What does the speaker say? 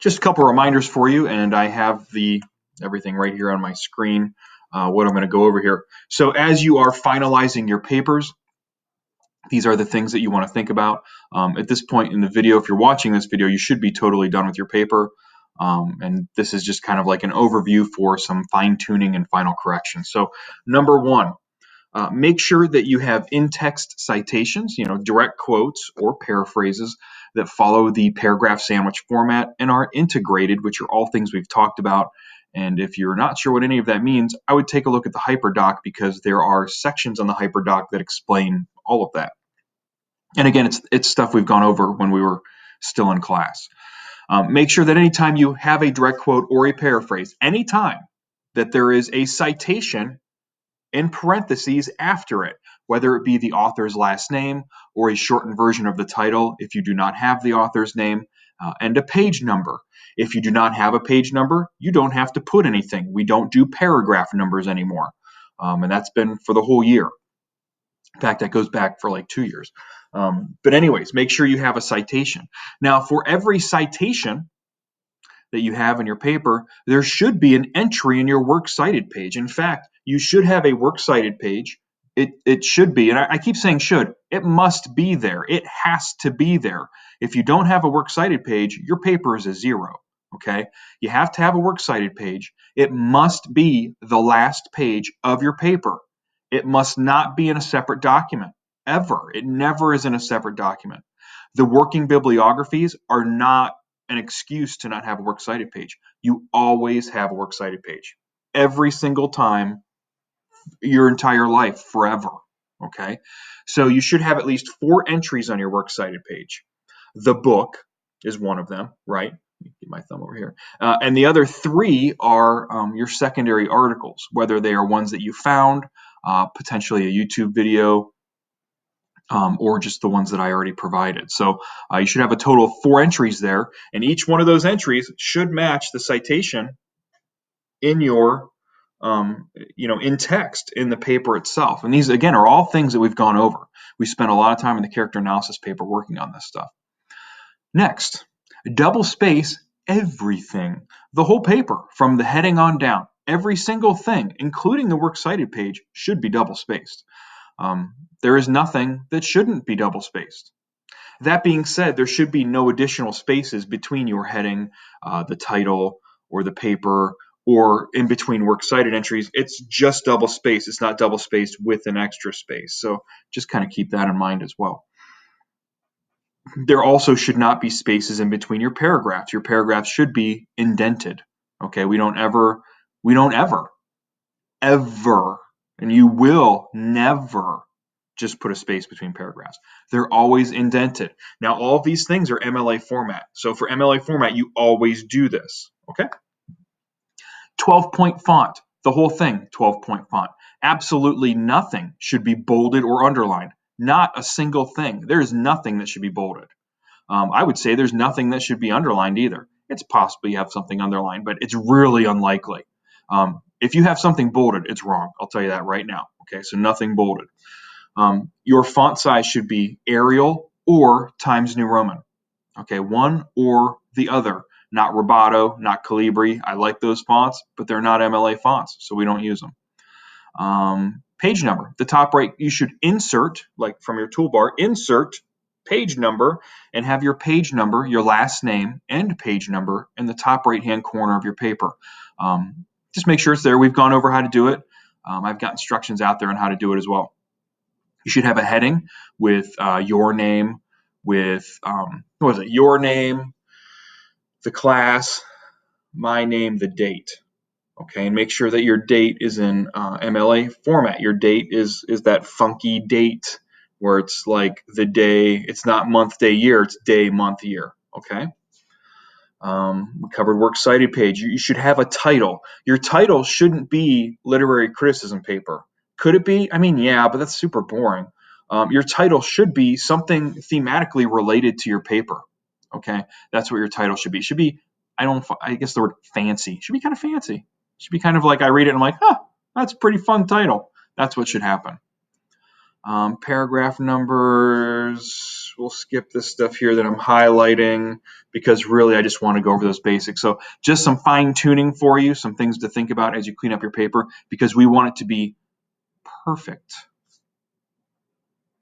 Just a couple reminders for you, and I have everything right here on my screen, what I'm going to go over here. So as you are finalizing your papers, these are the things that you want to think about. At this point in the video, if you're watching this video, you should be totally done with your paper. And this is just kind of like an overview for some fine tuning and final correction. So number one, make sure that you have in-text citations, direct quotes or paraphrases that follow the paragraph sandwich format and are integrated, which are all things we've talked about. And if you're not sure what any of that means, I would take a look at the hyperdoc because there are sections on the hyperdoc that explain all of that. And again, it's stuff we've gone over when we were still in class. Make sure that anytime you have a direct quote or a paraphrase, anytime that there is a citation in parentheses after it, whether it be the author's last name or a shortened version of the title if you do not have the author's name, and a page number. If you do not have a page number, you don't have to put anything. We don't do paragraph numbers anymore, and that's been for the whole year. In fact, that goes back for like 2 years. But anyways, make sure you have a citation. Now, for every citation that you have in your paper, there should be an entry in your works cited page. In fact, you should have a works cited page. It should be, and I keep saying should, it must be there. It has to be there. If you don't have a works cited page, your paper is a 0, okay? You have to have a works cited page. It must be the last page of your paper. It must not be in a separate document, ever. It never is in a separate document. The working bibliographies are not an excuse to not have a works cited page. You always have a works cited page. Every single time, your entire life, forever, okay? So you should have at least 4 entries on your works cited page. The book is one of them, right? Let me get my thumb over here. And the other 3 are your secondary articles, whether they are ones that you found, potentially a YouTube video, or just the ones that I already provided. So you should have a total of 4 entries there, and each one of those entries should match the citation in your, in text in the paper itself. And these, again, are all things that we've gone over. We spent a lot of time in the character analysis paper working on this stuff. Next, double space everything. The whole paper, from the heading on down, every single thing, including the works cited page, should be double spaced. There is nothing that shouldn't be double spaced. That being said, there should be no additional spaces between your heading, the title, or the paper, or in between works cited entries. It's just double spaced. It's not double spaced with an extra space. So just kind of keep that in mind as well. There also should not be spaces in between your paragraphs. Your paragraphs should be indented. Okay, we don't ever, and you will never just put a space between paragraphs. They're always indented. Now, all of these things are MLA format. So for MLA format, you always do this, okay? 12-point font, the whole thing, 12-point font. Absolutely nothing should be bolded or underlined. Not a single thing. There's nothing that should be bolded. I would say there's nothing that should be underlined either. It's possible you have something underlined, but it's really unlikely. If you have something bolded, it's wrong. I'll tell you that right now. Okay, so nothing bolded. Your font size should be Arial or Times New Roman. Okay, one or the other. Not Roboto, not Calibri. I like those fonts, but they're not MLA fonts, so we don't use them. Page number. The top right, you should insert, like from your toolbar, insert page number and have your page number, your last name, and page number in the top right-hand corner of your paper. Just make sure it's there. We've gone over how to do it. I've got instructions out there on how to do it as well. You should have a heading with your name, with, your name, the class, my name, the date. Okay, and make sure that your date is in MLA format. Your date is that funky date where it's like the day, it's not month, day, year, it's day, month, year. Okay. We covered works cited page. You should have a title. Your title shouldn't be literary criticism paper. Could it be? I mean, yeah, but that's super boring. Your title should be something thematically related to your paper. Okay, that's what your title should be. It should be, I guess the word fancy. It should be kind of fancy. It should be kind of like I read it and I'm like, that's a pretty fun title. That's what should happen. Paragraph numbers, we'll skip this stuff here that I'm highlighting because really I just want to go over those basics. So just some fine tuning for you, some things to think about as you clean up your paper because we want it to be perfect.